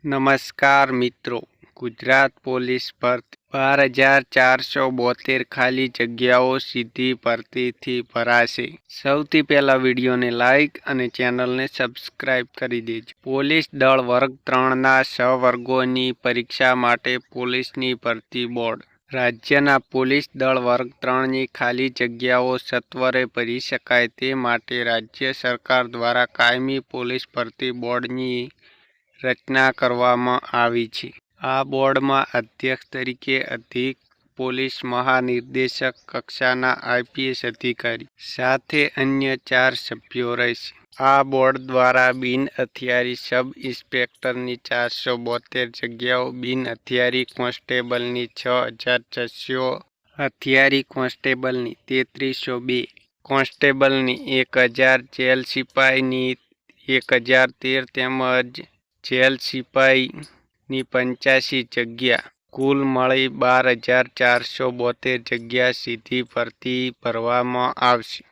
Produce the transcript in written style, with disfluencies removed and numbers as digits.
નમસ્કાર મિત્રો, ગુજરાત પોલીસ ભરતી 12,472 ખાલી જગ્યાઓ સીધી ભરતીથી ભરાશે. સૌથી પહેલા વિડીયોને લાઇક અને ચેનલને સબસ્ક્રાઇબ કરી દેજો. પોલીસ દળ વર્ગ 3ના 6 વર્ગોની પરીક્ષા માટે પોલીસની ભરતી બોર્ડ. રાજ્યના પોલીસ દળ વર્ગ 3ની ખાલી જગ્યાઓ સત્વરે ભરી શકાય તે માટે રાજ્ય સરકાર દ્વારા કાયમી પોલીસ ભરતી બોર્ડની રચના કરવામાં આવી છે. આ બોર્ડમાં અધ્યક્ષ તરીકે અધિક પોલીસ મહાનિર્દેશક કક્ષાના આઈપીએસ અધિકારી સાથે અન્ય 4 સભ્યો રહેશે. આ બોર્ડ દ્વારા બિન હથિયારી સબ ઇન્સ્પેક્ટરની 472 જગ્યાઓ, બિન હથિયારી કોન્સ્ટેબલની 6,600, હથિયારી કોન્સ્ટેબલની 3,302, કોન્સ્ટેબલની 1,000, જેલ સિપાહીની 1,013 તેમજ જેલ સિપાહીની 85 જગ્યા, કુલ મળી 12,472 જગ્યા સીધી ભરતી ભરવામાં આવશે.